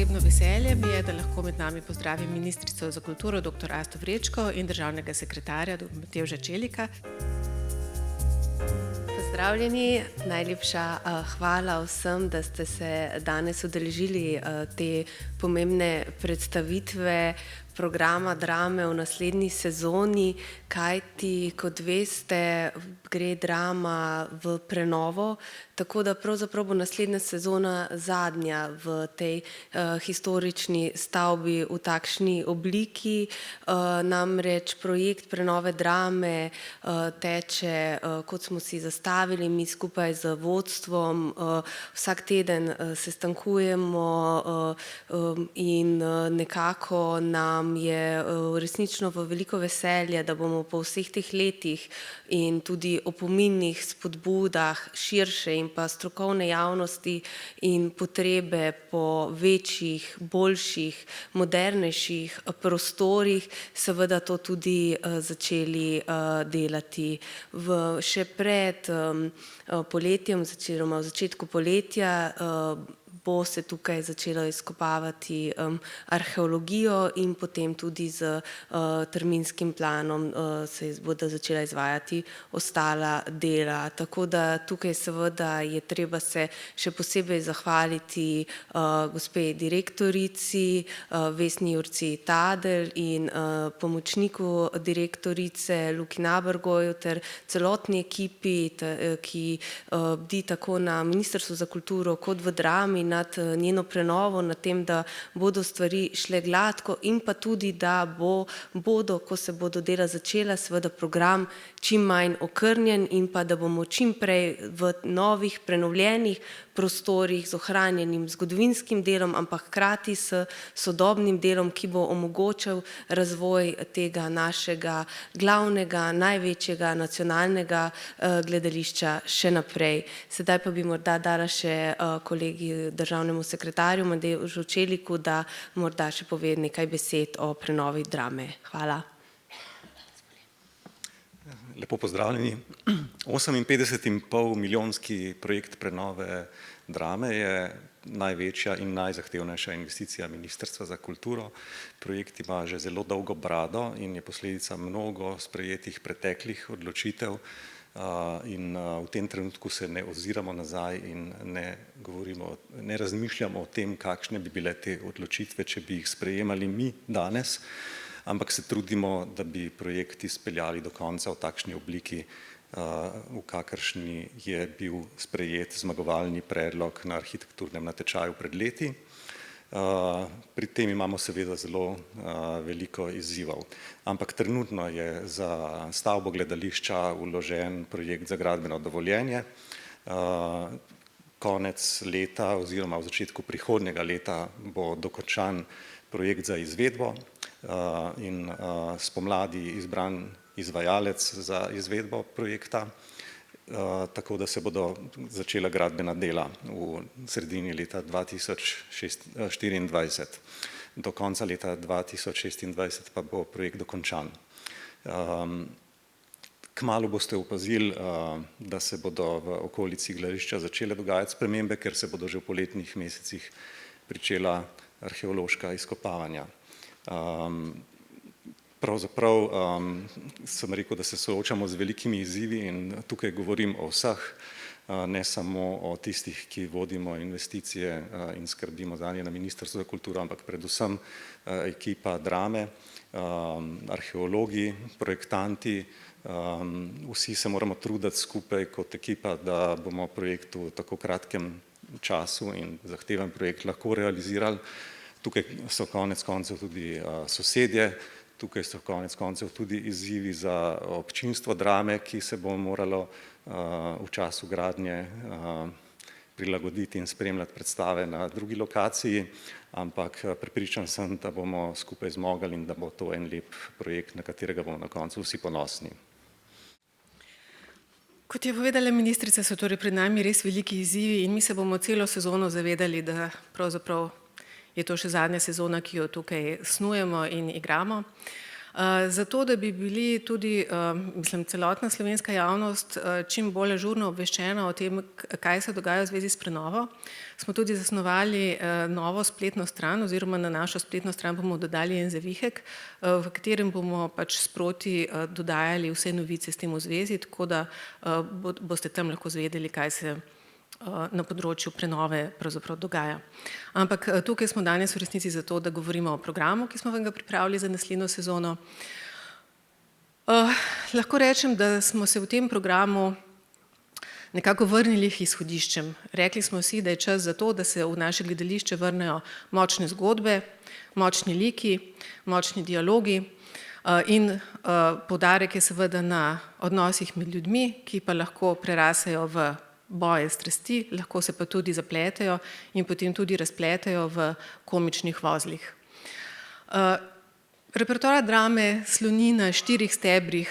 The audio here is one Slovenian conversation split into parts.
posebno veselje mi je, da lahko med nami pozdravim ministrico za kulturo dr. Asto Vrečko in državnega sekretarja Matevža Čelika. Pozdravljeni, najlepša hvala vsem, da ste se danes udeležili te pomembne predstavitve programa Drame v naslednji sezoni, kajti, kot veste, gre Drama v prenovo, tako da pravzaprav bo naslednja sezona zadnja v tej historični stavbi v takšni obliki. Namreč projekt prenove Drame teče, kot smo si zastavili, mi skupaj z vodstvom vsak teden sestankujemo in nekako nam je resnično v veliko veselje, da bomo po vseh teh letih in tudi opominnih spodbudah širše in pa strokovne javnosti in potrebe po večjih, boljših, modernejših prostorih seveda to tudi začeli delati. Še pred poletjem oziroma v začetku poletja bo se tukaj začelo izkopavati arheologijo in potem tudi s terminskim planom se bodo začela izvajati ostala dela. Tako da tukaj seveda je treba se še posebej zahvaliti gospe direktorici Vesni Jurci Tadelj in pomočniku direktorice Luki Nabergoju ter celotni ekipi, ki bdi tako na Ministrstvu za kulturo kot v Drami nad njeno prenovo, nad tem, da bodo stvari šle gladko in pa tudi, da bodo, ko se bodo dela začela, seveda program čim manj okrnjen in pa da bomo čim prej v novih, prenovljenih prostorih z ohranjenim zgodovinskim delom, ampak hkrati s sodobnim delom, ki bo omogočal razvoj tega našega glavnega, največjega nacionalnega gledališča še naprej. Sedaj pa bi morda dala še kolegi državnemu sekretarju Matevžu Čeliku, da morda še pove nekaj besed o prenovi Drame. Hvala. Lepo pozdravljeni. 58,5 milijonski projekt prenove Drame je največja in najzahtevnejša investicija Ministrstva za kulturo. Projekt ima že zelo dolgo brado in je posledica mnogo sprejetih preteklih odločitev in v tem trenutku se ne oziramo nazaj in ne razmišljamo o tem, kakšne bi bile te odločitve, če bi jih sprejemali mi danes, ampak se trudimo, da bi projekt izpeljali do konca v takšni obliki, v kakršni je bil sprejet zmagovalni predlog na arhitekturnem natečaju pred leti. Pri tem imamo seveda zelo veliko izzivov, ampak trenutno je za stavbo gledališča vložen projekt za gradbeno dovoljenje. Konec leta oziroma v začetku prihodnjega leta bo dokončan projekt za izvedbo in spomladi izbran izvajalec za izvedbo projekta, tako da se bodo začela gradbena dela v sredini leta 2024. Do konca leta 2026 pa bo projekt dokončan. Kmalu boste opazili, da se bodo v okolici gledališča začele dogajati spremembe, ker se bodo že v poletnih mesecih pričela arheološka izkopavanja. Pravzaprav sem rekel, da se soočamo z velikimi izzivi in tukaj govorim o vseh, ne samo o tistih, ki vodimo investicije in skrbimo zanje na Ministrstvu za kulturo, ampak predvsem ekipa Drame, arheologi, projektanti, vsi se moramo truditi skupaj kot ekipa, da bomo projekt v tako kratkem času in zahteven projekt lahko realizirali. Tukaj so konec koncev tudi sosedje, tukaj so konec koncev tudi izzivi za občinstvo Drame, ki se bo moralo v času gradnje prilagoditi in spremljati predstave na drugi lokaciji, ampak prepričan sem, da bomo skupaj zmogli in da bo to en lep projekt, na katerega bomo na koncu vsi ponosni. Kot je povedala ministrica, so torej pred nami res veliki izzivi in mi se bomo celo sezono zavedali, da pravzaprav je to še zadnja sezona, ki jo tukaj snujemo in igramo. Zato, da bi bili tudi, mislim, celotna slovenska javnost čim bolj ažurno obveščena o tem, kaj se dogaja v zvezi s prenovo, smo tudi zasnovali novo spletno stran, oziroma na našo spletno stran bomo dodali en zavihek, v katerem bomo pač sproti dodajali vse novice s tem v zvezi, tako da boste tam lahko zvedeli, kaj se na področju prenove pravzaprav dogaja. Ampak tukaj smo danes v resnici zato, da govorimo o programu, ki smo vam ga pripravili za naslednjo sezono. Lahko rečem, da smo se v tem programu nekako vrnili k izhodiščem. Rekli smo si, da je čas za to, da se v naše gledališče vrnejo močne zgodbe, močni liki, močni dialogi in poudarek je seveda na odnosih med ljudmi, ki pa lahko prerasejo v boje strasti, lahko se pa tudi zapletejo in potem tudi razpletejo v komičnih vozlih. Repertoar drame sloni na 4 stebrih,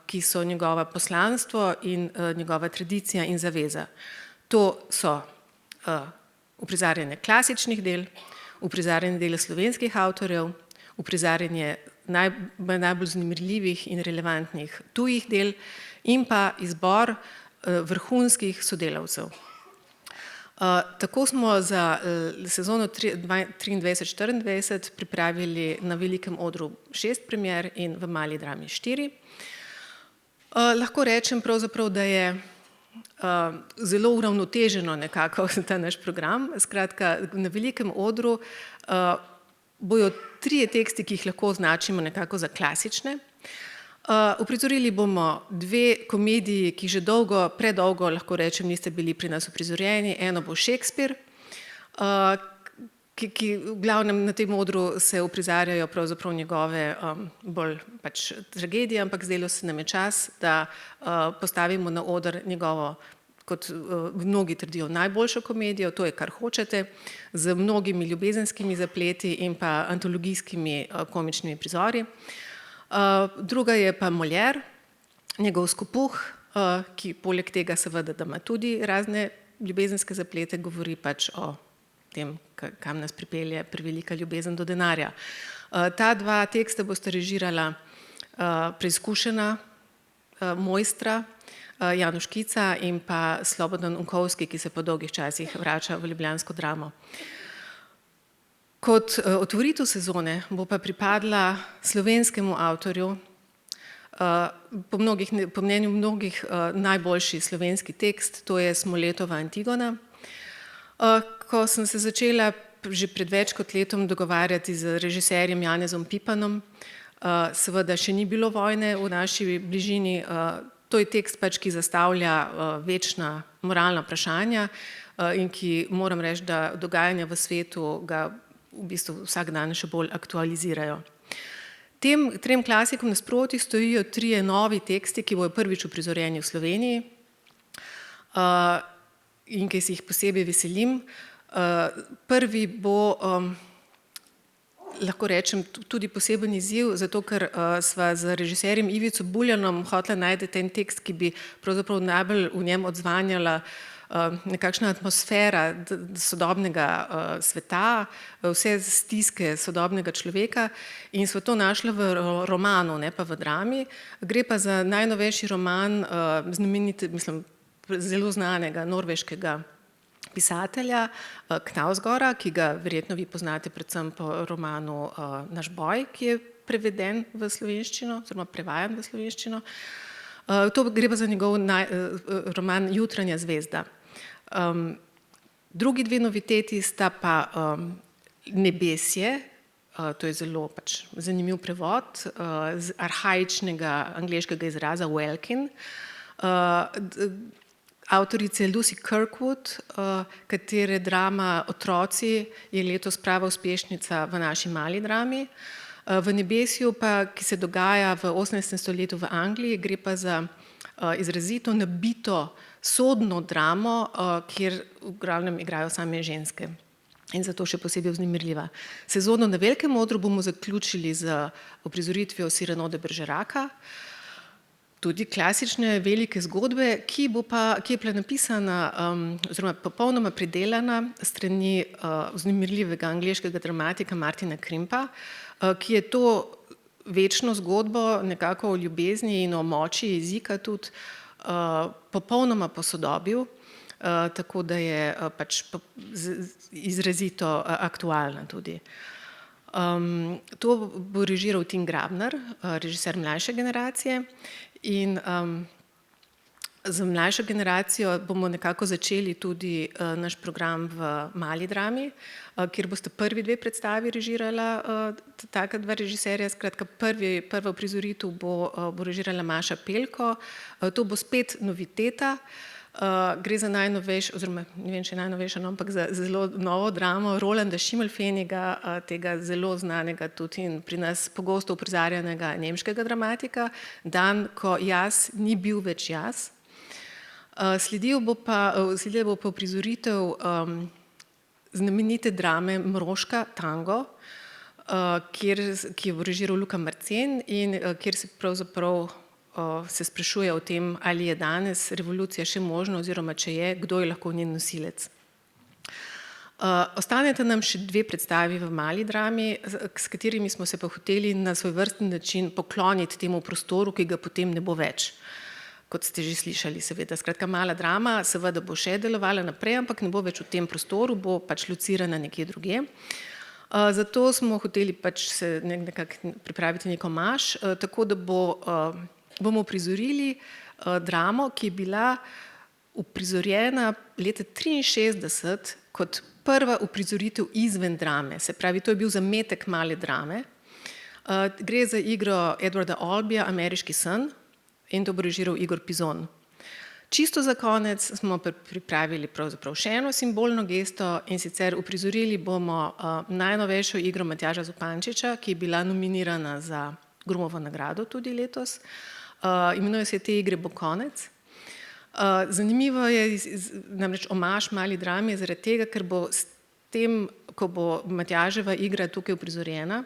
ki so njegova poslanstvo in njegova tradicija in zaveza. To so uprizarjanje klasičnih del, uprizarjanje dela slovenskih avtorjev, uprizarjanje najbolj zanimivih in relevantnih tujih del in pa izbor vrhunskih sodelavcev. Tako smo za sezono 23-24 pripravili na velikem odru 6 premier in v mali drami 4. Lahko rečem pravzaprav, da je zelo uravnoteženo nekako ta naš program. Skratka, na velikem odru bojo 3 teksti, ki jih lahko označimo nekako za klasične. Uprizorili bomo 2 komediji, ki že predolgo, lahko rečem, niste bili pri nas uprizorjeni. Eno bo Shakespeare, ki v glavnem na tem odru se uprizarjajo pravzaprav njegove bolj pač tragedije, ampak zdelo se nam je čas, da postavimo na oder njegovo, kot mnogi trdijo, najboljšo komedijo, to je Kar hočete, z mnogimi ljubezenskimi zapleti in pa antologijskimi komičnimi prizori. Druga je pa Molière, njegov Skopuh, ki poleg tega seveda, da ima tudi razne ljubezenske zaplete, govori pač o tem, kam nas pripelje prevelika ljubezen do denarja. Ta 2 teksta bosta režirala preizkušena mojstra Januš Škica in pa Slobodan Unkovski, ki se po dolgih časih vrača v ljubljansko Dramo. Kot otvoritev sezone bo pa pripadla slovenskemu avtorju, po mnenju mnogih najboljši slovenski tekst, to je Smoletova Antigona. Ko sem se začela že pred več kot letom dogovarjati z režiserjem Janezom Pipanom, seveda še ni bilo vojne v naši bližini, to je tekst pač, ki zastavlja večna moralna vprašanja in ki, moram reči, da dogajanja v svetu ga v bistvu vsak dan še bolj aktualizirajo. Tem 3 klasikom nasproti stojijo 3 novi teksti, ki bojo prvič uprizorjeni v Sloveniji in ki se jih posebej veselim. Prvi bo, lahko rečem, tudi poseben izziv, zato ker sva z režiserjem Ivico Buljanom hotela najti ten tekst, ki bi pravzaprav najbolj v njem odzvanjala nekakšna atmosfera sodobnega sveta, vse stiske sodobnega človeka in sva to našla v romanu, ne pa v drami. Gre pa za najnovejši roman zelo znanega norveškega pisatelja Knausgårda, ki ga verjetno vi poznate predvsem po romanu Naš boj, ki je preveden v slovenščino, oziroma prevajan v slovenščino. To gre pa za njegov roman Jutranja zvezda. Drugi 2 noviteti sta pa Nebesje, to je zelo pač zanimiv prevod z arhaičnega angleškega izraza welkin, avtorice Lucy Kirkwood, katere drama Otroci je letos prava uspešnica v naši mali drami. V Nebesju pa, ki se dogaja v 18. stoletju v Angliji, gre pa za izrazito nabito sodno dramo, kjer v glavnem igrajo same ženske in zato še posebej vznemirljiva. Sezono na velikem odru bomo zaključili z uprizoritvijo Cyrano de Bergeraca, tudi klasične velike zgodbe, ki je bila napisana oziroma popolnoma pridelana strani vznemirljivega angleškega dramatika Martina Krimpa, ki je to večno zgodbo nekako o ljubezni in o moči jezika tudi popolnoma posodobil, tako da je pač izrazito aktualna tudi. To bo režiral Tim Grabner, režiser mlajše generacije, in za mlajšo generacijo bomo nekako začeli tudi naš program v Mali drami, kjer boste prvi dve predstavi režirala taka dva režiserja. Skratka, prva uprizoritev bo režirala Maša Pelko. To bo spet noviteta. Gre za najnovejšo, oziroma ne vem, če je najnovejša, no, ampak za zelo novo dramo Rolanda Schimmelfenniga, tega zelo znanega tudi in pri nas pogosto uprizarjanega nemškega dramatika, Dan, ko jaz ni bil več jaz. Sledila bo pa uprizoritev znamenite drame Moroška tango, ki jo bo režiral Luka Marcen in kjer se pravzaprav se sprašuje o tem, ali je danes revolucija še možna oziroma če je, kdo je lahko njen nosilec. Ostaneta nam še dve predstavi v Mali drami, s katerimi smo se pa hoteli na svoj vrstni način pokloniti temu prostoru, ki ga potem ne bo več, kot ste že slišali seveda. Skratka, Mala drama seveda bo še delovala naprej, ampak ne bo več v tem prostoru, bo pač locirana nekje drugje. Zato smo hoteli pač se nekako pripraviti neko maž, tako da bomo uprizorili dramo, ki je bila uprizorjena leta 1963 kot prva uprizoritev izven drame. Se pravi, to je bil zametek Male drame. Gre za igro Edwarda Albeeja Ameriški sen in to bo režiral Igor Pizon. Čisto za konec smo pripravili pravzaprav še eno simbolno gesto, in sicer uprizorili bomo najnovejšo igro Matjaža Zupančiča, ki je bila nominirana za Grumovo nagrado tudi letos. Imenuje se Te igre bo konec. Zanimivo je namreč omaž Mali drami zaradi tega, ker bo s tem, ko bo Matjaževa igra tukaj uprizorjena,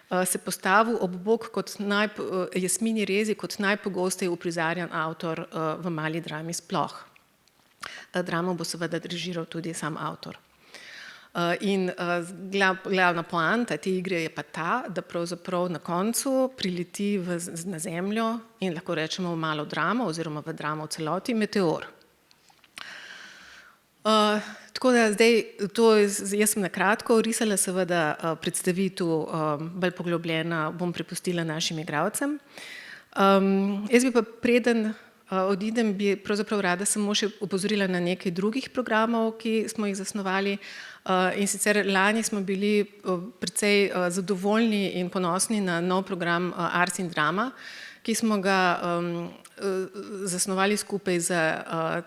se postavil ob bok Jasmini Rezi kot najpogosteje uprizarjan avtor v Mali drami sploh. Dramo bo seveda režiral tudi sam avtor. In glavna poanta te igre je pa ta, da pravzaprav na koncu prileti na zemljo in lahko rečemo v malo dramo oziroma v dramo v celoti meteor. Tako da zdaj, jaz sem na kratko orisala, seveda predstavitev bolj poglobljena bom prepustila našim igralcem. Jaz bi pa preden odidem, bi pravzaprav rada samo še opozorila na nekaj drugih programov, ki smo jih zasnovali. In sicer lani smo bili precej zadovoljni in ponosni na nov program Ars in drama, ki smo ga zasnovali skupaj z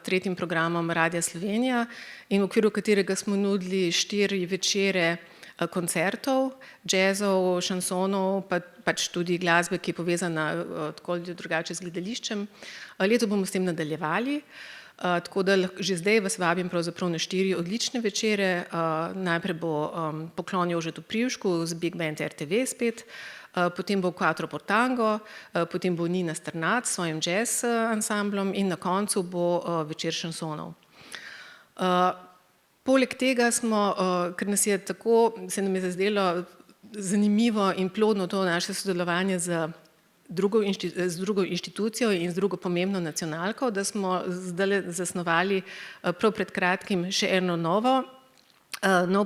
tretjim programom Radia Slovenija in v okviru katerega smo nudili 4 večere koncertov, džezov, šansonov, pač tudi glasbe, ki je povezana tako ali drugače z gledališčem. Letos bomo s tem nadaljevali, tako da že zdaj vas vabim pravzaprav na 4 odlične večere. Najprej bo Poklon Jožetu Privšku z Big Band RTV spet, potem bo Quattro por tango, potem bo Nina Strnad s svojim jazz ansamblom in na koncu bo večer šansonov. Poleg tega smo, ker se nam je zazdelo zanimivo in plodno to naše sodelovanje z drugo inštitucijo in z drugo pomembno nacionalko, da smo zdaj zasnovali prav pred kratkim še eno nov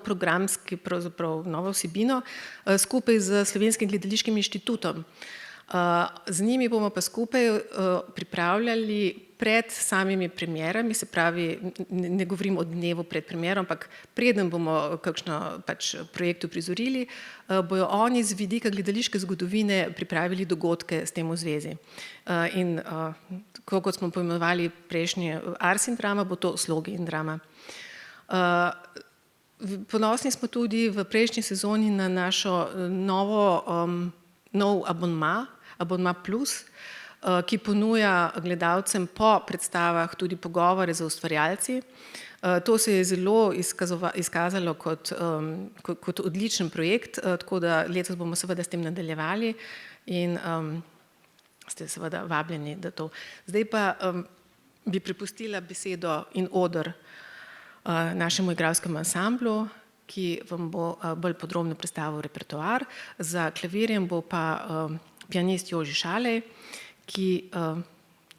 programski, pravzaprav novo vsebino, skupaj z Slovenskim gledališkim inštitutom. Z njimi bomo pa skupaj pripravljali pred samimi premierami, se pravi, ne govorim o dnevu pred premiero, ampak preden bomo kakšno pač projekt uprizorili, bojo oni z vidika gledališke zgodovine pripravili dogodke s tem v zvezi. In kot smo poimenovali prejšnji Ars in drama, bo to Slogi in drama. Ponosni smo tudi v prejšnji sezoni na našo nov abonma plus, ki ponuja gledalcem po predstavah tudi pogovore z ustvarjalci. To se je zelo izkazalo kot odličen projekt, tako da letos bomo seveda s tem nadaljevali in ste seveda vabljeni, da to. Zdaj pa bi prepustila besedo in oder našemu igralskemu ansamblu ki vam bo bolj podrobno predstavil repertoar. Za klavirjem bo pa pianist Joži Šalej, ki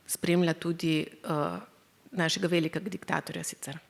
spremlja tudi našega velikega diktatorja sicer.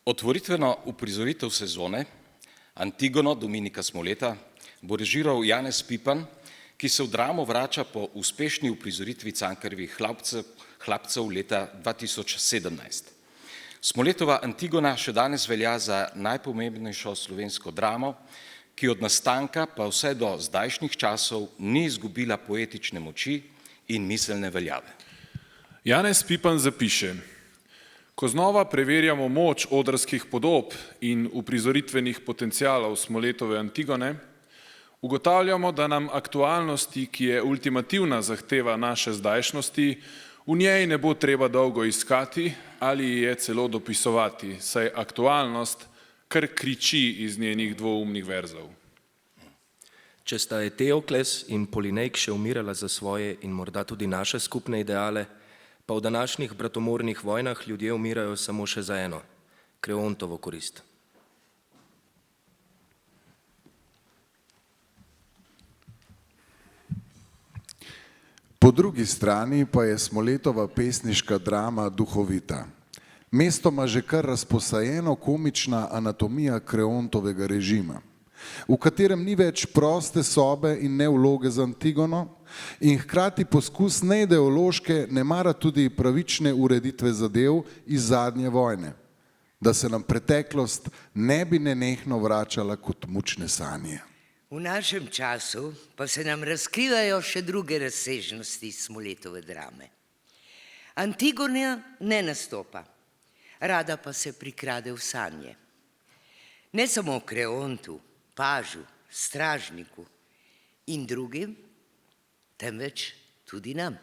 Otvoritveno uprizoritev sezone Antigono Dominika Smoleta bo režiral Janez Pipan, ki se v Dramo vrača po uspešni uprizoritvi Cankarjevih Hlapcev leta 2017. Smoletova Antigona še danes velja za najpomembnejšo slovensko dramo, ki od nastanka pa vse do zdajšnjih časov ni izgubila poetične moči in miselne veljave. Janez Pipan zapiše: ko znova preverjamo moč odrskih podob in uprizoritvenih potencialov Smoletove Antigone, ugotavljamo, da nam aktualnosti, ki je ultimativna zahteva naše zdajšnjosti, v njej ne bo treba dolgo iskati ali je celo dopisovati, saj aktualnost kar kriči iz njenih dvoumnih verzov. Če sta Eteokles in Polinejk še umirala za svoje in morda tudi naše skupne ideale, pa v današnjih bratomornih vojnah ljudje umirajo samo še za eno, Kreontovo korist. Po drugi strani pa je Smoletova pesniška drama duhovita. Mestoma že kar razposajeno komična anatomija Kreontovega režima, v katerem ni več proste sobe in ne vloge za Antigono in hkrati poskus neideološke, nemara tudi pravične ureditve zadev iz zadnje vojne, da se nam preteklost ne bi nenehno vračala kot mučne sanje. V našem času pa se nam razkrivajo še druge razsežnosti Smoletove drame. Antigona ne nastopa, rada pa se prikrade v sanje. Ne samo Kreontu, pažu, stražniku in drugim, temveč tudi nam.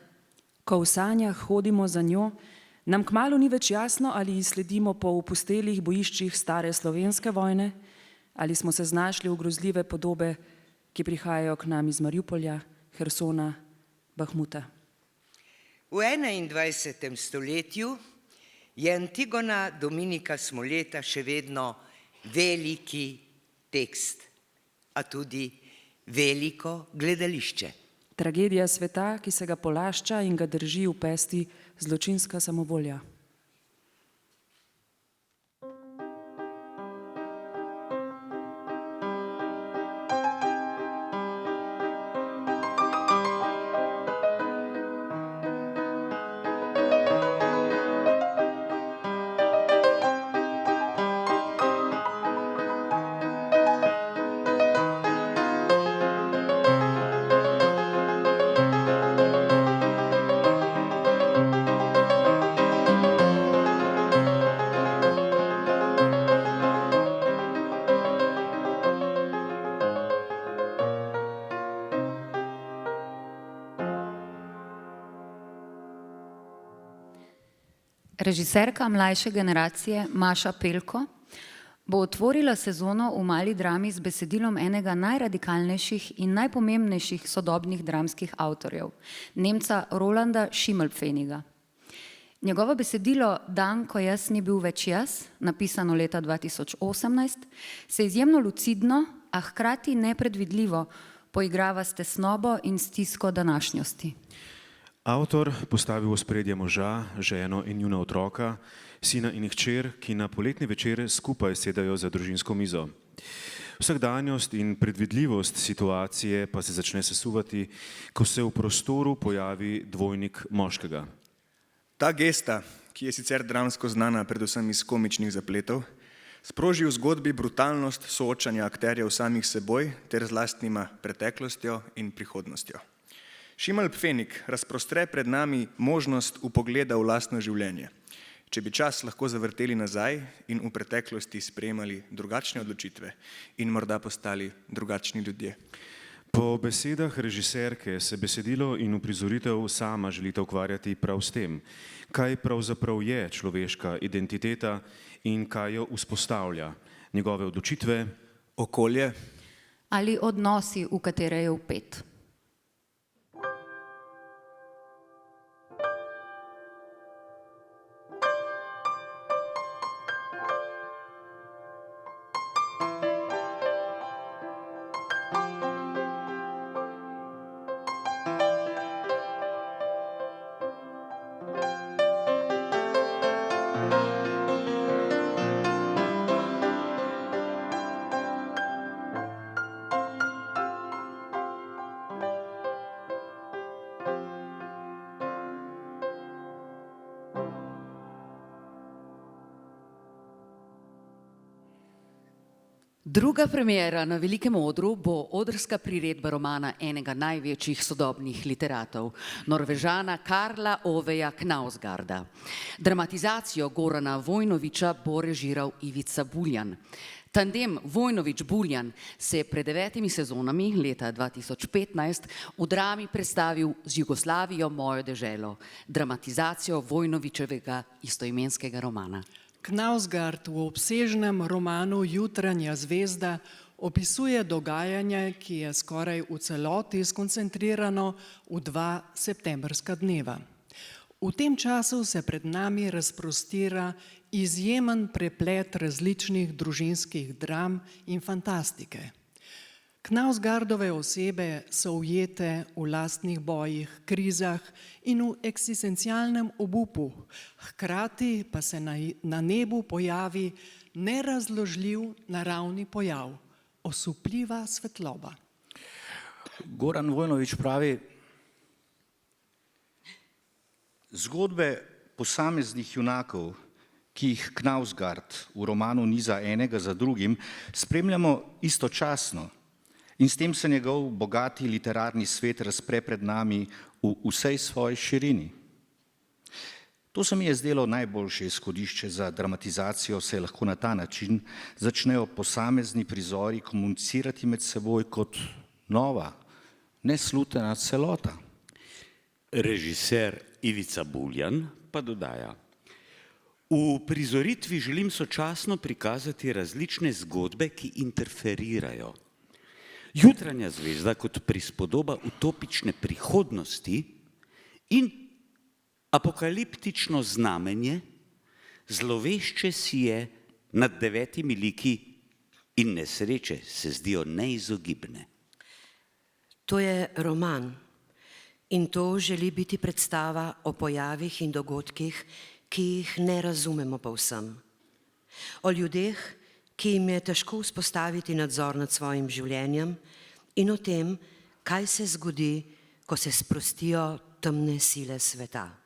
Ko v sanjah hodimo za njo, nam kmalu ni več jasno, ali ji sledimo po opustelih bojiščih stare slovenske vojne, ali smo se znašli v grozljive podobe, ki prihajajo k nam iz Mariupolja, Hersona, Bahmuta. V 21. stoletju je Antigona Dominika Smoleta še vedno veliki tekst, a tudi veliko gledališče. Tragedija sveta, ki se ga polašča in ga drži v pesti zločinska samovolja. Režiserka mlajše generacije Maša Pelko bo otvorila sezono v Mali drami z besedilom enega najradikalnejših in najpomembnejših sodobnih dramskih avtorjev, Nemca Rolanda Schimmelpfenniga. Njegovo besedilo Dan, ko jaz ni bil več jaz, napisano leta 2018, se izjemno lucidno, a hkrati nepredvidljivo poigrava s tesnobo in stisko današnjosti. Avtor postavi v ospredje moža, ženo in njuna otroka, sina in hčer, ki na poletni večer skupaj sedajo za družinsko mizo. Vsakdanjost in predvidljivost situacije pa se začne sesuvati, ko se v prostoru pojavi dvojnik moškega. Ta gesta, ki je sicer dramsko znana predvsem iz komičnih zapletov, sproži v zgodbi brutalnost soočanja akterjev samih seboj ter z lastnima preteklostjo in prihodnostjo. Šimelj Pfenik razprostre pred nami možnost vpogleda v lastno življenje. Če bi čas lahko zavrteli nazaj in v preteklosti sprejemali drugačne odločitve in morda postali drugačni ljudje. Po besedah režiserke se besedilo in uprizoritev sama želita ukvarjati prav s tem, kaj pravzaprav je človeška identiteta in kaj jo vzpostavlja, njegove odločitve, okolje ali odnosi, v katere je vpet. Druga premiera na velikem odru bo odrska priredba romana enega največjih sodobnih literatov, Norvežana Karla Oveja Knausgarda. Dramatizacijo Gorana Vojnovića bo režiral Ivica Buljan. Tandem Vojnović-Buljan se je pred 9 sezonami leta 2015 v drami predstavil z Jugoslavijo mojo deželo, dramatizacijo Vojnovićevega istoimenskega romana. Knausgard v obsežnem romanu Jutranja zvezda opisuje dogajanje, ki je skoraj v celoti skoncentrirano v 2 septembrska dneva. V tem času se pred nami razprostira izjemen preplet različnih družinskih dram in fantastike. Knausgardove osebe so ujete v lastnih bojih, krizah in v eksistencialnem obupu, hkrati pa se na nebu pojavi nerazložljiv naravni pojav, osupljiva svetloba. Goran Vojnović pravi, zgodbe posameznih junakov, ki jih Knausgard v romanu niza enega za drugim, spremljamo istočasno. In s tem se njegov bogati literarni svet razpre pred nami v vsej svoji širini. To se mi je zdelo najboljše izhodišče za dramatizacijo, saj lahko na ta način začnejo posamezni prizori komunicirati med seboj kot nova, neslutena celota. Režiser Ivica Buljan pa dodaja: v prizoritvi želim sočasno prikazati različne zgodbe, ki interferirajo. Jutranja zvezda kot prispodoba utopične prihodnosti in apokaliptično znamenje, zlovešče sije nad 9 liki in nesreče se zdijo neizogibne. To je roman in to želi biti predstava o pojavih in dogodkih, ki jih ne razumemo povsem. O ljudeh, ki jim je težko vzpostaviti nadzor nad svojim življenjem, in o tem, kaj se zgodi, ko se sprostijo temne sile sveta.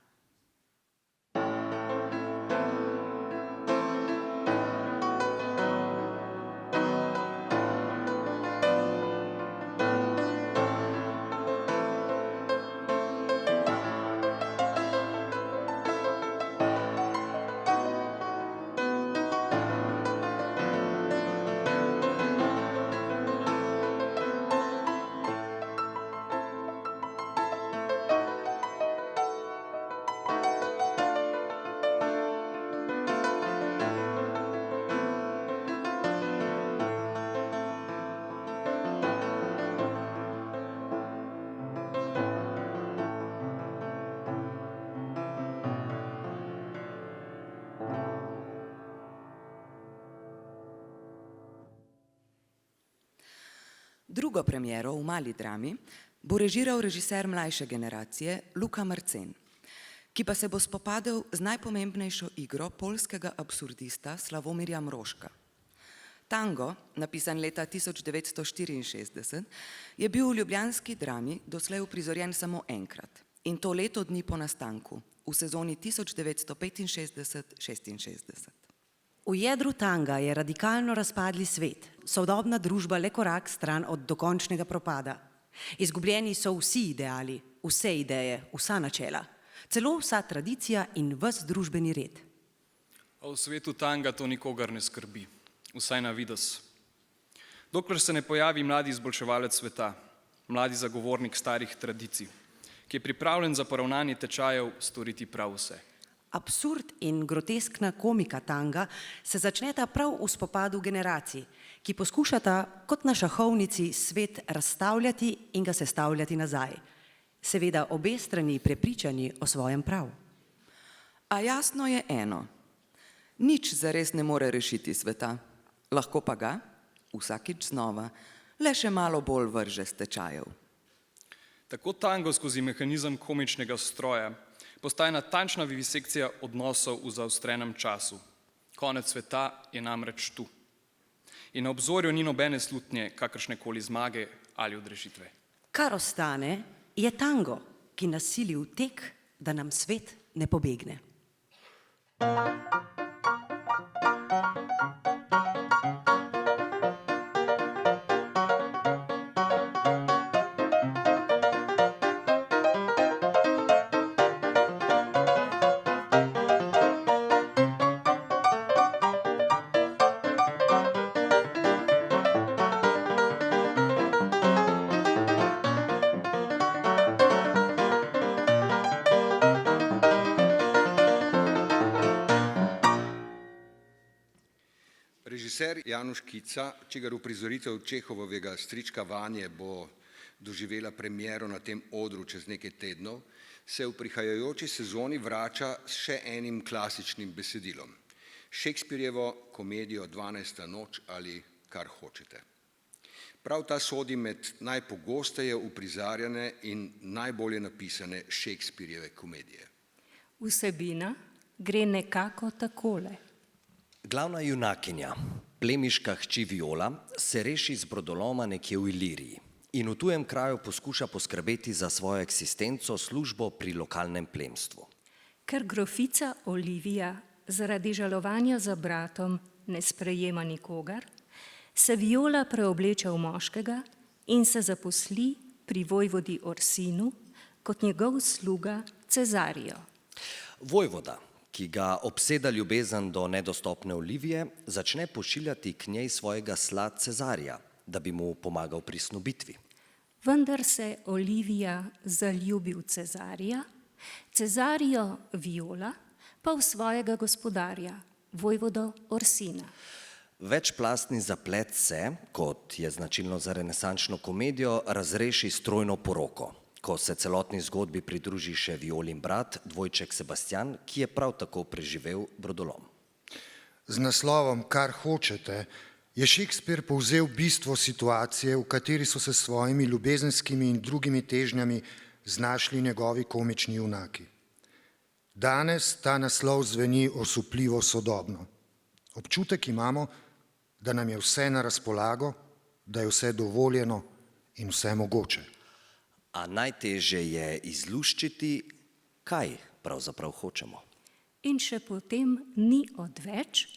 Drugo premiero v Mali drami bo režiral režiser mlajše generacije Luka Marcen, ki pa se bo spopadel z najpomembnejšo igro poljskega absurdista Slavomirja Mroška. Tango, napisan leta 1964, je bil v ljubljanski drami doslej uprizorjen samo enkrat, in to leto dni po nastanku, v sezoni 1965-66. V jedru tanga je radikalno razpadli svet, sodobna družba le korak stran od dokončnega propada. Izgubljeni so vsi ideali, vse ideje, vsa načela, celo vsa tradicija in ves družbeni red. A v svetu tanga to nikogar ne skrbi, vsaj na vides. Dokler se ne pojavi mladi izboljševalec sveta, mladi zagovornik starih tradicij, ki je pripravljen za poravnanje tečajev storiti prav vse. Absurd in groteskna komika tanga se začneta prav v spopadu generacij, ki poskušata kot na šahovnici svet razstavljati in ga sestavljati nazaj. Seveda obe strani prepričani o svojem prav. A jasno je eno, nič zares ne more rešiti sveta, lahko pa ga, vsakič znova, le še malo bolj vrže s tečajev. Tako tango skozi mehanizem komičnega stroja postaja natančna vivisekcija odnosov v zaostrenem času. Konec sveta je namreč tu. In na obzorju ni nobene slutnje, kakršnekoli zmage ali odrešitve. Kar ostane, je tango, ki nas sili v tek, da nam svet ne pobegne. Režiser Januš Kica, čigar uprizoritev Čehovovega Strička Vanje bo doživela premiero na tem odru čez nekaj tednov, se v prihajajoči sezoni vrača s še enim klasičnim besedilom. Shakespearejevo komedijo 12. noč ali Kar hočete. Prav ta sodi med najpogosteje uprizarjane in najbolje napisane Shakespearejeve komedije. Vsebina gre nekako takole. Glavna junakinja, plemiška hči Viola, se reši z brodoloma nekje v Iliriji in v tujem kraju poskuša poskrbeti za svojo eksistenco službo pri lokalnem plemstvu. Ker grofica Olivija zaradi žalovanja za bratom ne sprejema nikogar, se Viola preobleče v moškega in se zaposli pri vojvodi Orsinu kot njegov sluga Cezarijo. Vojvoda, ki ga obseda ljubezen do nedostopne Olivije, začne pošiljati k njej svojega sla Cezarija, da bi mu pomagal pri snubitvi. Vendar se Olivija zaljubi v Cezarija, Cezarijo Viola pa v svojega gospodarja, vojvodo Orsina. Večplastni zaplet se, kot je značilno za renesančno komedijo, razreši s trojno poroko, ko se celotni zgodbi pridruži še Violin brat, dvojček Sebastian, ki je prav tako preživel brodolom. Z naslovom Kar hočete je Shakespeare povzel bistvo situacije, v kateri so se s svojimi ljubezenskimi in drugimi težnjami znašli njegovi komični junaki. Danes ta naslov zveni osupljivo sodobno. Občutek imamo, da nam je vse na razpolago, da je vse dovoljeno in vse mogoče. A najtežje je izluščiti, kaj pravzaprav hočemo. In še potem ni odveč,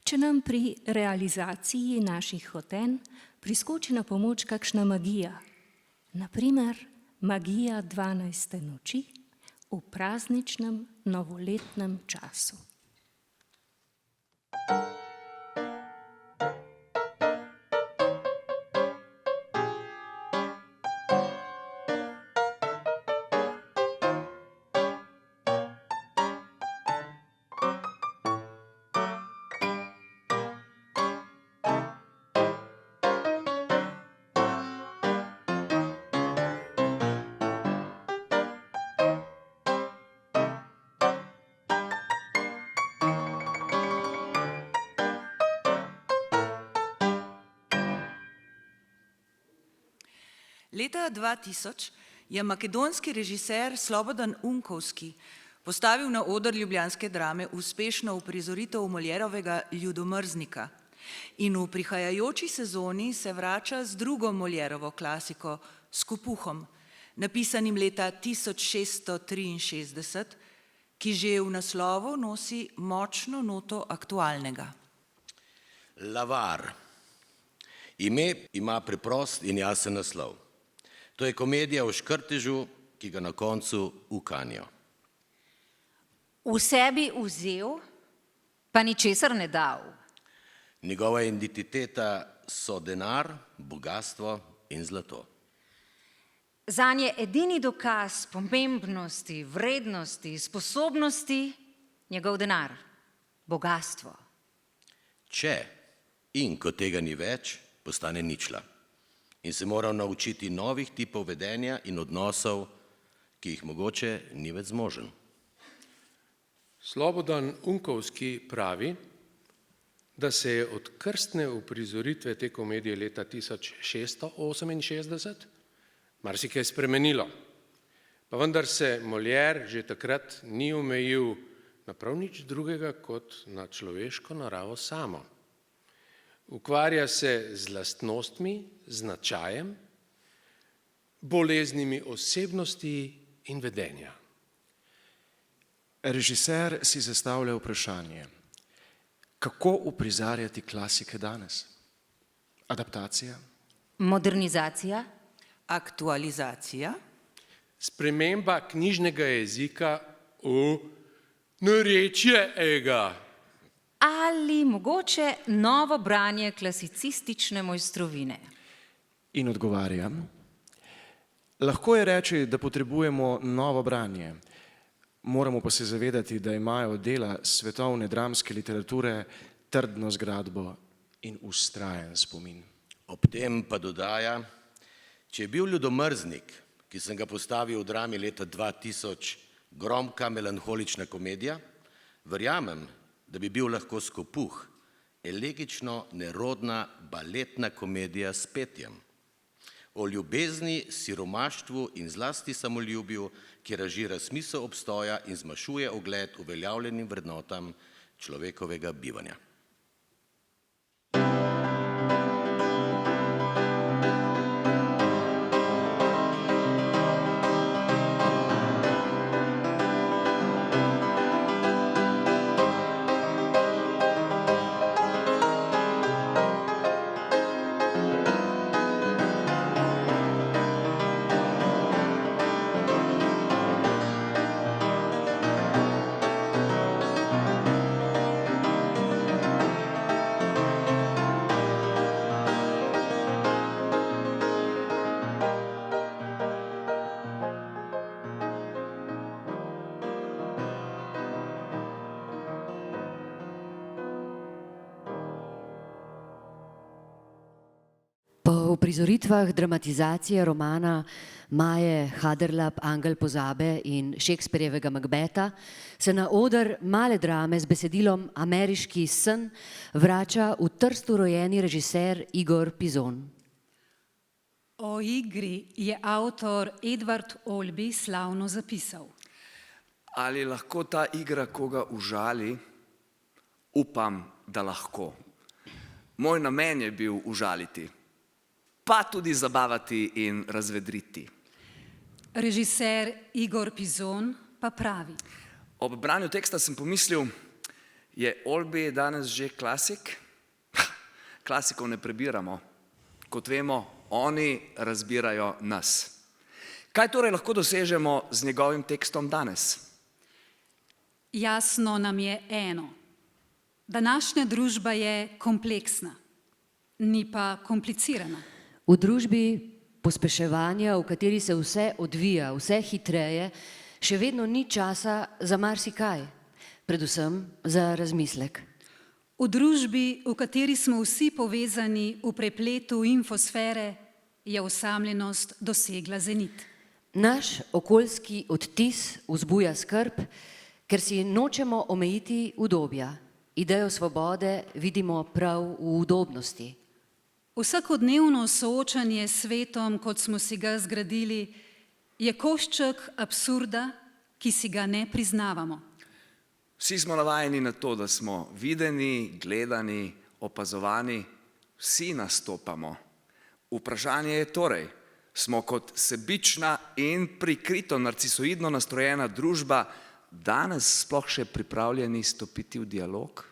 če nam pri realizaciji naših hotenj priskoči na pomoč kakšna magija. Naprimer, magija 12. noči v prazničnem novoletnem času. Leta 2000 je makedonski režiser Slobodan Unkovski postavil na oder ljubljanske drame uspešno uprizoritev Moljerovega Ljudomrznika in v prihajajoči sezoni se vrača z drugo Moljerovo klasiko Skopuhom, napisanim leta 1663, ki že v naslovu nosi močno noto aktualnega. Lavar. Ime ima preprost in jasen naslov. To je komedija o škrtežu, ki ga na koncu ukanijo. V sebi vzel, pa ničesar ne dal. Njegova identiteta so denar, bogatstvo in zlato. Zanje je edini dokaz pomembnosti, vrednosti, sposobnosti njegov denar, bogatstvo. Če in ko tega ni več, postane ničla in se mora naučiti novih tipov vedenja in odnosov, ki jih mogoče ni več zmožen. Slobodan Unkovski pravi, da se je od krstne uprizoritve te komedije leta 1668 marsikaj spremenilo. Pa vendar se Molière že takrat ni omejil na prav nič drugega kot na človeško naravo samo. Ukvarja se z lastnostmi, značajem, boleznimi osebnosti in vedenja. Režiser si zastavlja vprašanje, kako uprizarjati klasike danes? Adaptacija? Modernizacija? Aktualizacija? Sprememba knjižnega jezika v narečje ega. Ali mogoče novo branje klasicistične mojstrovine? In odgovarjam, lahko je reči, da potrebujemo novo branje. Moramo pa se zavedati, da imajo dela svetovne dramske literature trdno zgradbo in vztrajen spomin. Ob tem pa dodaja, če je bil Ljudomrznik, ki sem ga postavil v drami leta 2000, gromka melanholična komedija, verjamem, da bi bil lahko Skopuh, elegično nerodna baletna komedija s petjem. O ljubezni, siromaštvu in zlasti samoljubju, ki razžira smisel obstoja in zmanjšuje ugled uveljavljenim vrednotam človekovega bivanja. Po uprizoritvah dramatizacije romana Maje Haderlap Angel pozabe in Shakespearjevega Macbeta se na oder male drame z besedilom Ameriški sen vrača v Trstu rojeni režiser Igor Pizon. O igri je avtor Edvard Olby slavno zapisal. Ali lahko ta igra koga užali? Upam, da lahko. Moj namen je bil užaliti, pa tudi zabavati in razvedriti. Režiser Igor Pizon pa pravi. Ob branju teksta sem pomislil, je Olby danes že klasik? Klasikov ne prebiramo. Kot vemo, oni razbirajo nas. Kaj torej lahko dosežemo z njegovim tekstom danes? Jasno nam je eno. Današnja družba je kompleksna, ni pa komplicirana. V družbi pospeševanja, v kateri se vse odvija, vse hitreje, še vedno ni časa za marsikaj, predvsem za razmislek. V družbi, v kateri smo vsi povezani v prepletu infosfere, je osamljenost dosegla zenit. Naš okoljski odtis vzbuja skrb, ker si nočemo omejiti udobja. Idejo svobode vidimo prav v udobnosti. V Vsakodnevno soočanje s svetom, kot smo si ga zgradili, je košček absurda, ki si ga ne priznavamo. Vsi smo navajeni na to, da smo videni, gledani, opazovani, vsi nastopamo. Vprašanje je torej, smo kot sebična in prikrito narcisoidno nastrojena družba danes sploh še pripravljeni stopiti v dialog?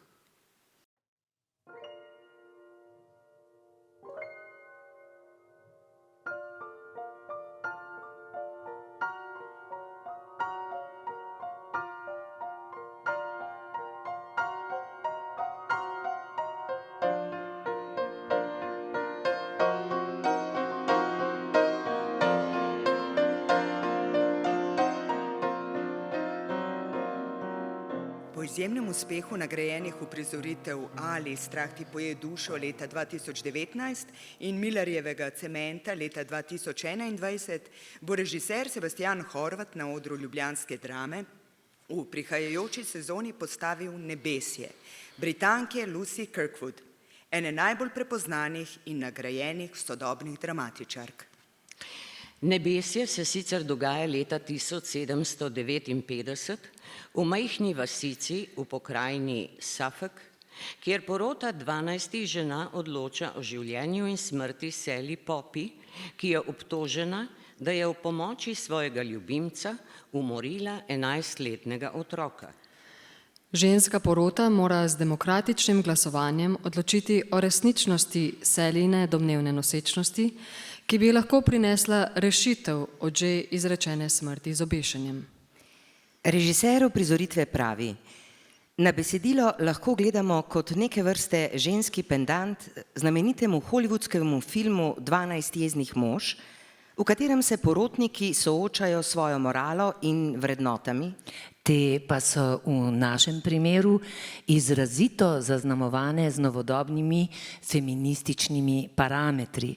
Po izjemnem uspehu nagrajenih uprizoritev Ali Strah ti poje dušo leta 2019 in Millarjevega Cementa leta 2021 bo režiser Sebastijan Horvat na odru ljubljanske Drame v prihajajoči sezoni postavil Nebesje Britanke Lucy Kirkwood, ene najbolj prepoznanih in nagrajenih sodobnih dramatičark. Nebesje se sicer dogaja leta 1759 v majhni vasici v pokrajini Suffolk, kjer porota 12 žena odloča o življenju in smrti Sally Poppy, ki je obtožena, da je v pomoči svojega ljubimca umorila 11-letnega otroka. Ženska porota mora z demokratičnim glasovanjem odločiti o resničnosti Sallyne domnevne nosečnosti, ki bi lahko prinesla rešitev od že izrečene smrti z obešenjem. Režiser uprizoritve pravi: na besedilo lahko gledamo kot neke vrste ženski pendant znamenitemu hollywoodskemu filmu 12 jeznih mož, v katerem se porotniki soočajo s svojo moralo in vrednotami. Te pa so v našem primeru izrazito zaznamovane z novodobnimi feminističnimi parametri.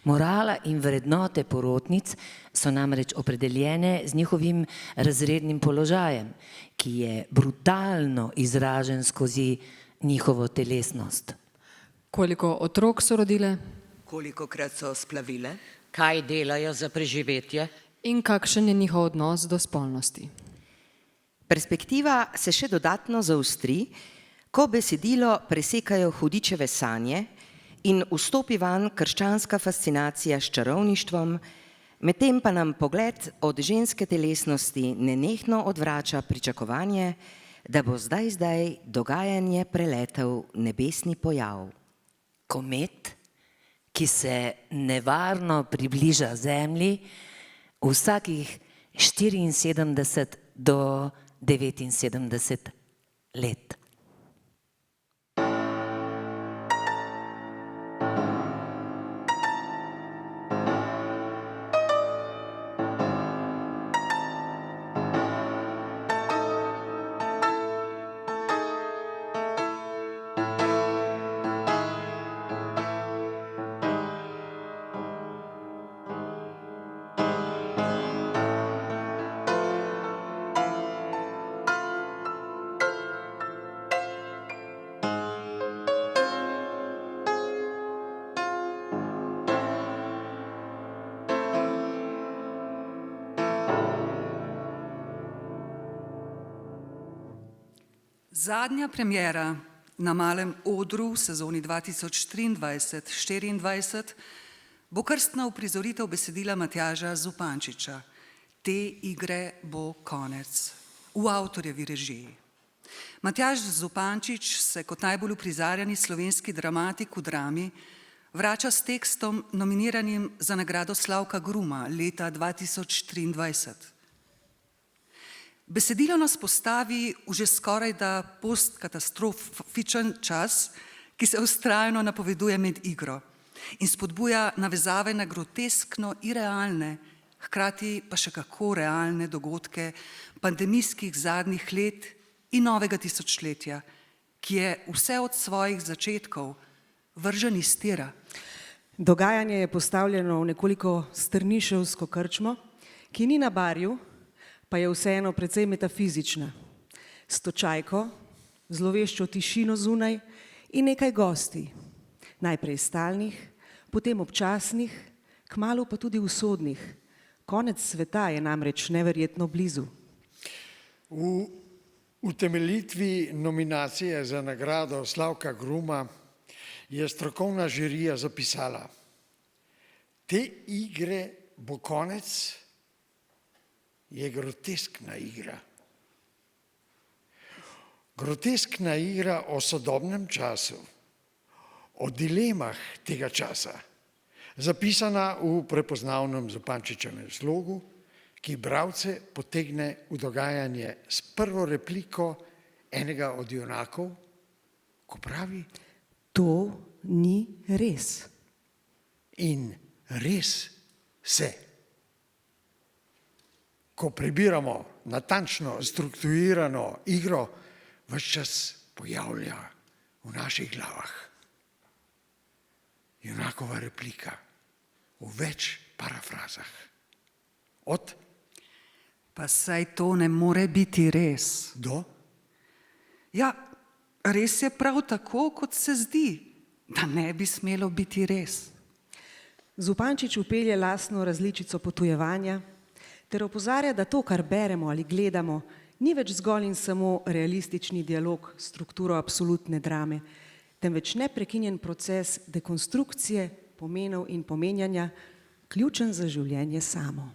Morala in vrednote porotnic so namreč opredeljene z njihovim razrednim položajem, ki je brutalno izražen skozi njihovo telesnost. Koliko otrok so rodile? Kolikokrat so splavile? Kaj delajo za preživetje? In kakšen je njihov odnos do spolnosti? Perspektiva se še dodatno zaostri, ko besedilo presekajo hudičeve sanje in vstopi van krščanska fascinacija s čarovništvom, medtem pa nam pogled od ženske telesnosti nenehno odvrača pričakovanje, da bo zdaj dogajanje preletel nebesni pojav. Komet, ki se nevarno približa Zemlji vsakih 74 do 79 let. Zadnja premjera na malem odru v sezoni 2023-2024 bo krstna uprizoritev besedila Matjaža Zupančiča. Te igre bo konec v avtorjevi režiji. Matjaž Zupančič se kot najbolj uprizarjani slovenski dramatik v drami vrača s tekstom nominiranim za nagrado Slavka Gruma leta 2023. Besedilo nas postavi v že skorajda postkatastrofičen čas, ki se vztrajno napoveduje med igro in spodbuja navezave na groteskno irealne, hkrati pa še kako realne dogodke pandemijskih zadnjih let in novega tisočletja, ki je vse od svojih začetkov vržen iz tira. Dogajanje je postavljeno v nekoliko strniševsko krčmo, ki ni na barju, pa je vseeno precej metafizična. S točajko, zloveščo tišino zunaj in nekaj gosti, najprej stalnih, potem občasnih, kmalu pa tudi usodnih. Konec sveta je namreč neverjetno blizu. V utemeljitvi nominacije za nagrado Slavka Gruma je strokovna žirija zapisala: te igre bo konec, je groteskna igra. Groteskna igra o sodobnem času, o dilemah tega časa, zapisana v prepoznavnem Zupančičevem slogu, ki bralce potegne v dogajanje s prvo repliko enega od junakov, ko pravi: to ni res. In res se. Ko prebiramo natančno strukturirano igro, ves čas pojavlja v naših glavah junakova replika v več parafrazah. Od pa saj to ne more biti res. Do? Ja, res je prav tako, kot se zdi, da ne bi smelo biti res. Zupančič vpelje lastno različico potujevanja ter opozarja, da to, kar beremo ali gledamo, ni več zgolj in samo realistični dialog s strukturo absolutne drame, temveč neprekinjen proces dekonstrukcije pomenov in pomenjanja, ključen za življenje samo.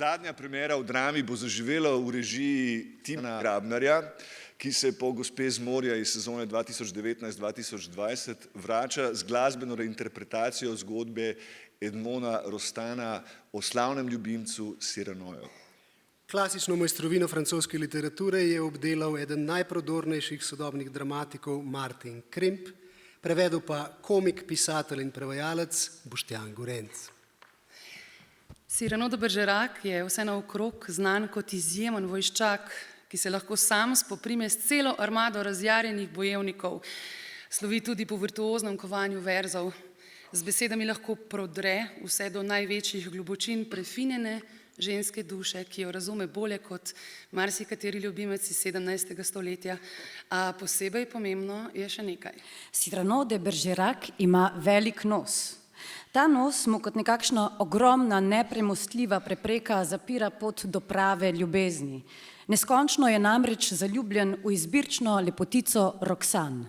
Zadnja premiera v drami bo zaživela v režiji Tina Grabnarja, ki se po Gospe z morja iz sezone 2019-2020 vrača z glasbeno reinterpretacijo zgodbe Edmona Rostana o slavnem ljubimcu Cyranoju. Klasično mojstrovino francoske literature je obdelal eden najprodornejših sodobnih dramatikov Martin Krimp, prevedel pa komik, pisatelj in prevajalec Boštjan Gorenc. Cyrano de Bergerac je vse naokrog znan kot izjemen vojščak, ki se lahko sam spoprime s celo armado razjarjenih bojevnikov. Slovi tudi po virtuoznem kovanju verzov. Z besedami lahko prodre vse do največjih globočin prefinjene ženske duše, ki jo razume bolje kot marsikateri ljubimec iz 17. stoletja. A posebej pomembno je še nekaj. Cyrano de Bergerac ima velik nos. Ta nos mu kot nekakšna ogromna, nepremostljiva prepreka zapira pot do prave ljubezni. Neskončno je namreč zaljubljen v izbirčno lepotico Roxane.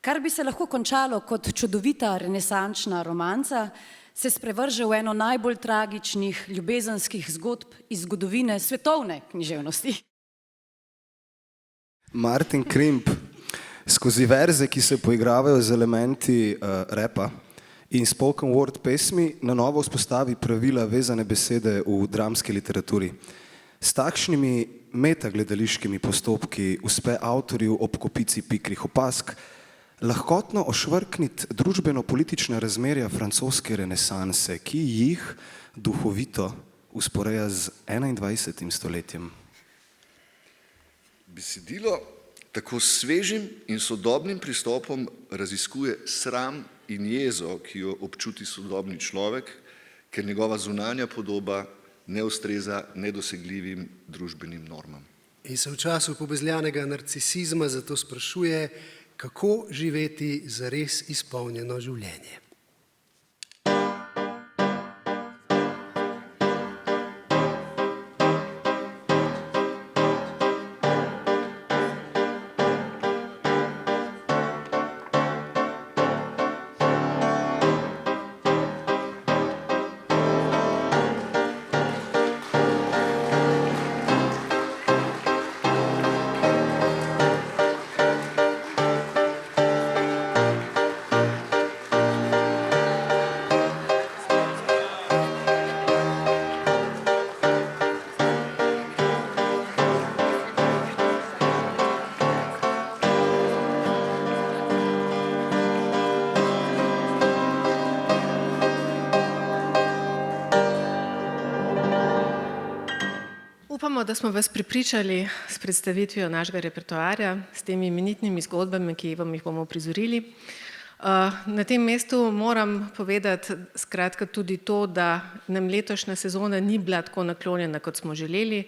Kar bi se lahko končalo kot čudovita renesančna romanca, se sprevrže v eno najbolj tragičnih ljubezenskih zgodb iz zgodovine svetovne književnosti. Martin Krimp skozi verze, ki se poigravajo z elementi repa in spoken word pesmi, na novo vzpostavi pravila vezane besede v dramski literaturi. S takšnimi metagledališkimi postopki uspe avtorju ob kopici pikrih opazk lahkotno ošvrkniti družbeno-politična razmerja francoske renesanse, ki jih duhovito usporeja z 21. stoletjem. Besedilo tako s svežim in sodobnim pristopom raziskuje sram in jezo, ki jo občuti sodobni človek, ker njegova zunanja podoba ne ustreza nedosegljivim družbenim normam. In se v času pobezljanega narcisizma zato sprašuje, kako živeti zares izpolnjeno življenje. Upamo, da smo vas prepričali s predstavitvijo našega repertoarja, s temi imenitnimi zgodbami, ki vam jih bomo prizorili. Na tem mestu moram povedati skratka tudi to, da nam letošnja sezona ni bila tako naklonjena, kot smo želeli.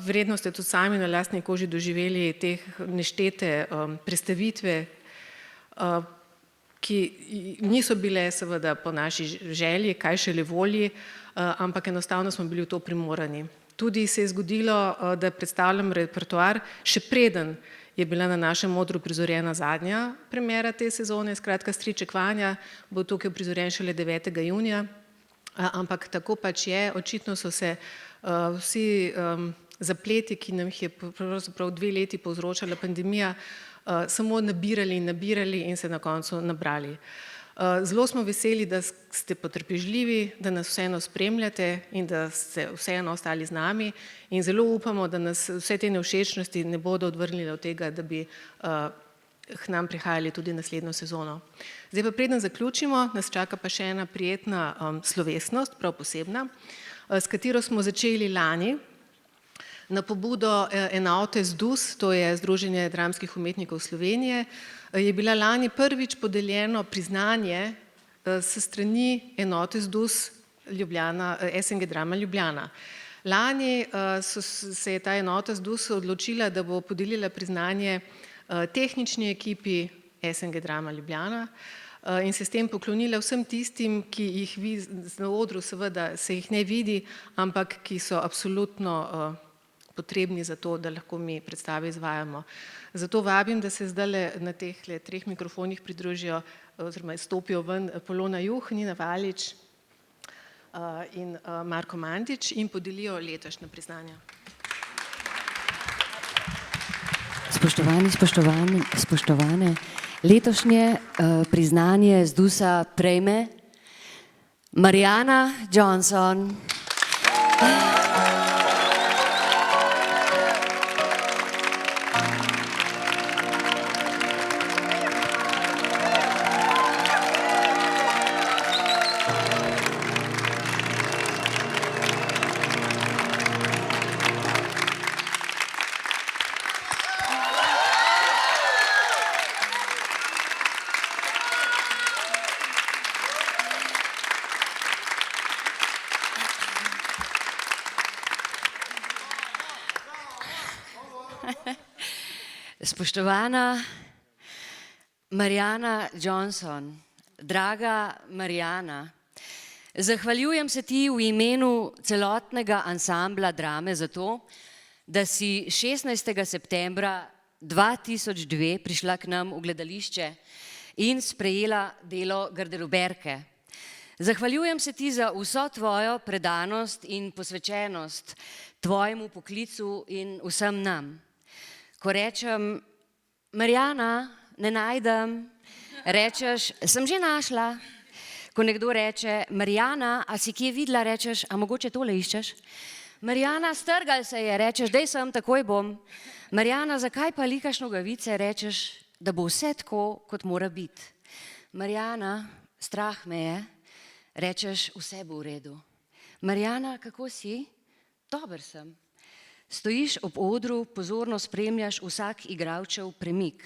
Verjetno ste tudi sami na lastni koži doživeli teh neštete predstavitve, ki niso bile seveda po naši želji, kaj šele volji, ampak enostavno smo bili v to primorani. Tudi se je zgodilo, da predstavljam repertoar, še preden je bila na našem odru prizorjena zadnja premiera te sezone, skratka Striček Vanja bo tukaj prizorjen šele 9. junija, ampak tako pač je, očitno so se vsi zapleti, ki nam jih je pravzaprav 2 leti povzročala pandemija, samo nabirali in se na koncu nabrali. Zelo smo veseli, da ste potrpežljivi, da nas vseeno spremljate in da ste vseeno ostali z nami in zelo upamo, da nas vse te nevšečnosti ne bodo odvrnile od tega, da bi k nam prihajali tudi naslednjo sezono. Zdaj pa preden zaključimo, nas čaka pa še ena prijetna slovesnost, prav posebna, s katero smo začeli lani na pobudo enote ZDUS, to je Združenje dramskih umetnikov Slovenije, je bila lani prvič podeljeno priznanje s strani enote ZDUS SNG Drama Ljubljana. Lani se je ta enota ZDUS odločila, da bo podelila priznanje tehnični ekipi SNG Drama Ljubljana in se s tem poklonila vsem tistim, ki jih vi na odru seveda se jih ne vidi, ampak ki so absolutno potrebni za to, da lahko mi predstave izvajamo. Zato vabim, da se zdaj na teh 3 mikrofonih pridružijo oziroma stopijo ven Polona Juh, Nina Valič in Marko Mandič in podelijo letošnja priznanja. Spoštovane, letošnje priznanje ZDUS-a prejme Mariana Johnson. Spoštovana Mariana Johnson, draga Mariana, zahvaljujem se ti v imenu celotnega ansambla Drame za to, da si 16. septembra 2002 prišla k nam v gledališče in sprejela delo garderoberke. Zahvaljujem se ti za vso tvojo predanost in posvečenost tvojemu poklicu in vsem nam. Ko rečem, Mariana, ne najdem, rečeš, sem že našla. Ko nekdo reče, Mariana, a si kje videla, rečeš, a mogoče tole iščeš? Mariana, strgal se je, rečeš, dej sem, takoj bom. Mariana, zakaj pa likaš nogavice, rečeš, da bo vse tako, kot mora biti. Mariana, strah me je, rečeš, vse bo v redu. Mariana, kako si? Dober sem. Stojiš ob odru, pozorno spremljaš vsak igralčev premik.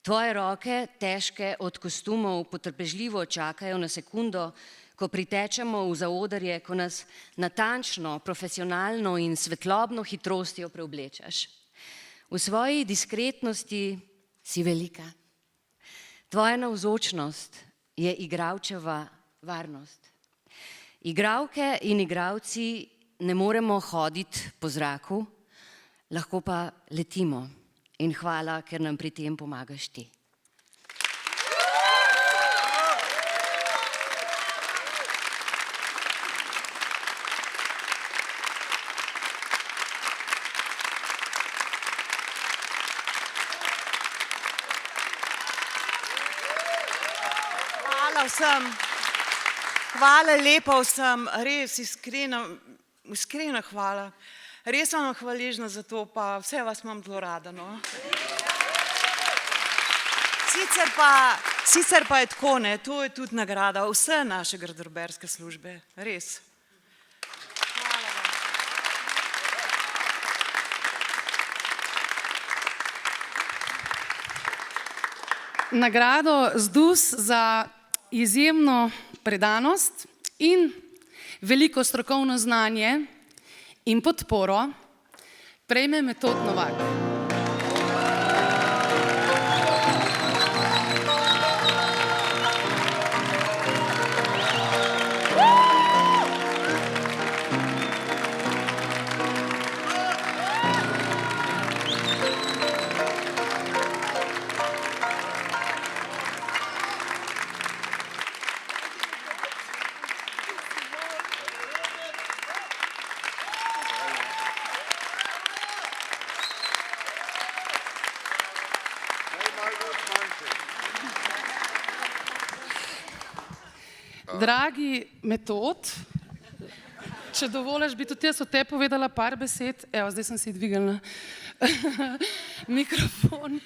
Tvoje roke, težke od kostumov, potrpežljivo čakajo na sekundo, ko pritečemo v zaodrje, ko nas natančno, profesionalno in svetlobno hitrostjo preoblečeš. V svoji diskretnosti si velika. Tvoja navzočnost je igralčeva varnost. Igralke in igralci ne moremo hoditi po zraku, lahko pa letimo. In hvala, ker nam pri tem pomagaš ti. Hvala vsem. Hvala lepa vsem, res iskrena hvala. Res sem vam hvaležna za to, pa vse vas imam zelo rada, no. Sicer pa je tako, ne, to je tudi nagrada vse naše garderoberske službe, res. Hvala vam. nagrado ZDUS za izjemno predanost in veliko strokovno znanje in podporo prejme Metod Novak. Dragi Metod, če dovoliš, bi tudi jaz o tebi povedala par besed. Evo, zdaj sem si dvignila mikrofon.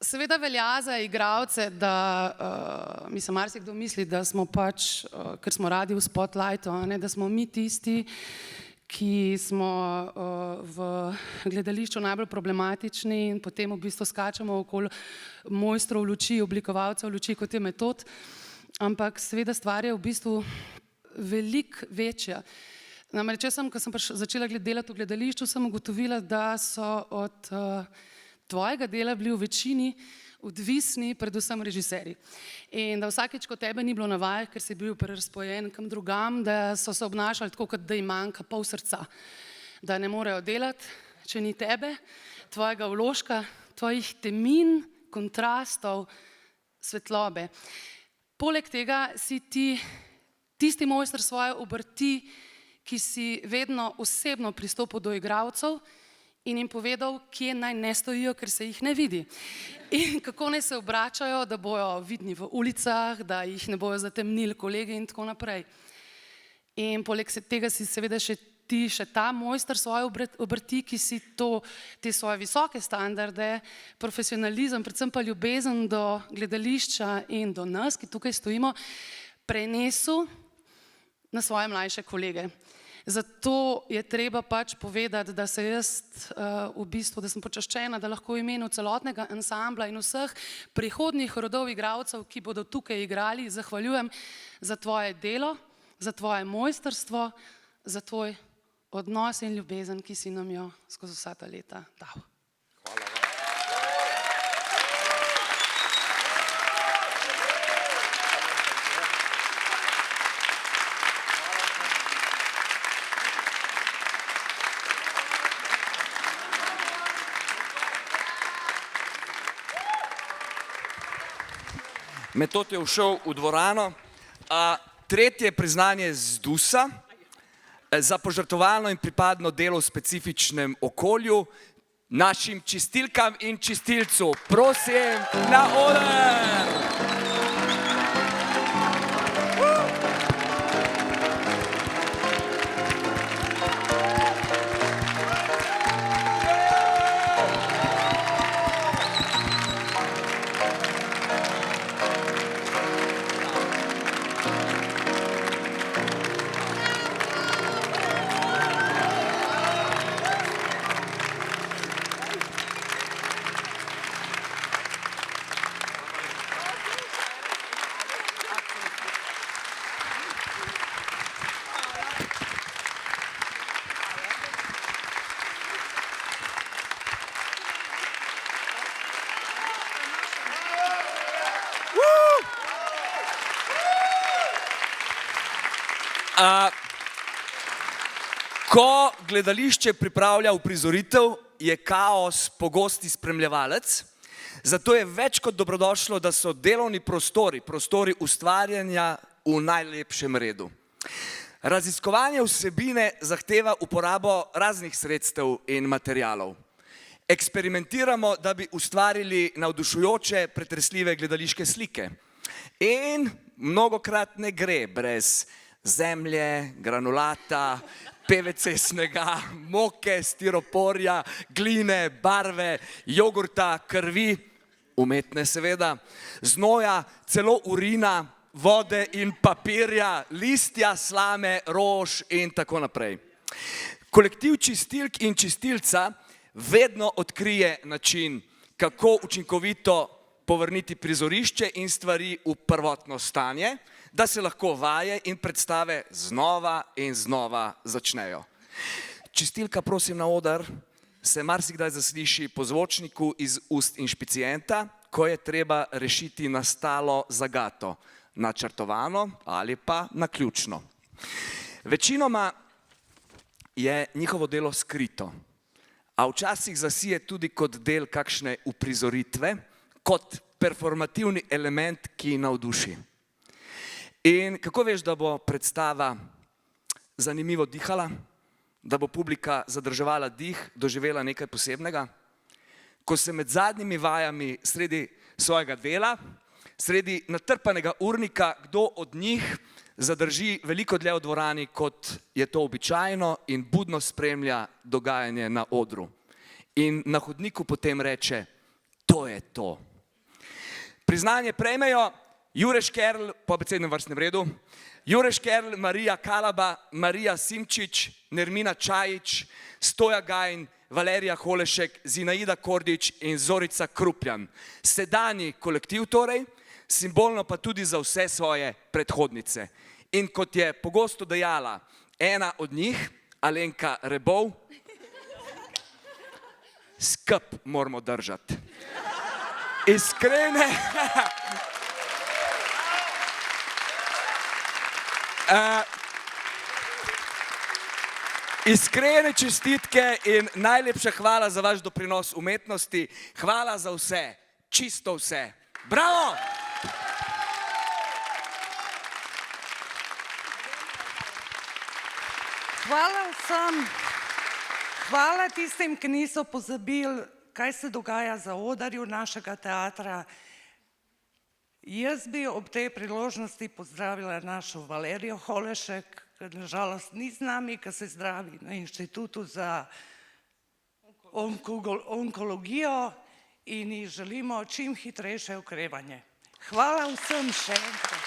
Seveda velja za igralce, da mislim, marsikdo misli, da smo pač, ker smo radi v spotlightu, da smo mi tisti, ki smo v gledališču najbolj problematični in potem v bistvu skačemo okoli mojstrov luči, oblikovalcev luči, kot je Metod. Ampak seveda stvar je v bistvu veliko večja. Namreč, ko sem začela delati v gledališču, sem ugotovila, da so od tvojega dela bili v večini odvisni predvsem režiserji. In da vsakeč, ko tebe ni bilo na vajah, ker si bil prerazpojen kam drugam, da so se obnašali tako, kot da jim manjka pol srca. Da ne morejo delati, če ni tebe, tvojega vložka, tvojih temin, kontrastov, svetlobe. Poleg tega si ti tisti mojster svoje obrti, ki si vedno osebno pristopil do igralcev in jim povedal, kje naj ne stojijo, ker se jih ne vidi. In kako naj se obračajo, da bojo vidni v ulicah, da jih ne bojo zatemnili kolegi in tako naprej. In poleg tega si seveda še ta mojster svoje obrti, ki si te svoje visoke standarde, profesionalizem, predvsem pa ljubezen do gledališča in do nas, ki tukaj stojimo, prenesel na svoje mlajše kolege. Zato je treba pač povedati, da se jaz v bistvu, da sem počaščena, da lahko v imenu celotnega ansambla in vseh prihodnjih rodov igralcev, ki bodo tukaj igrali, zahvaljujem za tvoje delo, za tvoje mojstrstvo, za tvoj odnos in ljubezen, ki si nam jo skozi vsa ta leta dal. Metod je všel v dvorano. Tretje priznanje ZDUS-a za požrtvovalno in pripadno delo v specifičnem okolju našim čistilkam in čistilcu. Prosim na oder! Ko gledališče pripravlja uprizoritev, je kaos pogosti spremljevalec, zato je več kot dobrodošlo, da so delovni prostori ustvarjanja v najlepšem redu. Raziskovanje vsebine zahteva uporabo raznih sredstev in materialov. Eksperimentiramo, da bi ustvarili navdušujoče, pretresljive gledališke slike. In mnogokrat ne gre brez zemlje, granulata, PVC snega, moke, stiroporja, gline, barve, jogurta, krvi, umetne seveda, znoja, celo urina, vode in papirja, listja, slame, rož in tako naprej. Kolektiv čistilk in čistilca vedno odkrije način, kako učinkovito povrniti prizorišče in stvari v prvotno stanje, da se lahko vaje in predstave znova in znova začnejo. Čistilka, prosim, na oder, se marsikdaj zasliši po zvočniku iz ust inšpicienta, ko je treba rešiti nastalo zagato, načrtovano ali pa naključno. Večinoma je njihovo delo skrito, a včasih zasije tudi kot del kakšne uprizoritve, kot performativni element, ki navduši. In kako veš, da bo predstava zanimivo dihala, da bo publika zadrževala dih, doživela nekaj posebnega? Ko se med zadnjimi vajami sredi svojega dela, sredi natrpanega urnika, kdo od njih zadrži veliko dlje v dvorani, kot je to običajno in budno spremlja dogajanje na odru. In na hodniku potem reče, to je to. Priznanje prejmejo Jure Škerl po abecednem vrstnem redu, Jure Škerl, Marija Kalaba, Marija Simčič, Nermina Čajič, Stoja Gajn, Valerija Holešek, Zinaida Kordič in Zorica Krupljan. Sedanji kolektiv torej, simbolno pa tudi za vse svoje predhodnice. In kot je pogosto dejala ena od njih, Alenka Rebov, skup moramo držati. Iskrene... Iskrene čestitke in najlepša hvala za vaš doprinos umetnosti. Hvala za vse, čisto vse. Bravo! Hvala vsem, hvala tistim, ki niso pozabili, kaj se dogaja za odarju našega teatra. Jaz bi ob tej priložnosti pozdravila našo Valerijo Holešek, ki nažalost ni z nami, ki se zdravi na Inštitutu za onkologijo in ji želimo čim hitrejše okrevanje. Hvala vsem še enkrat.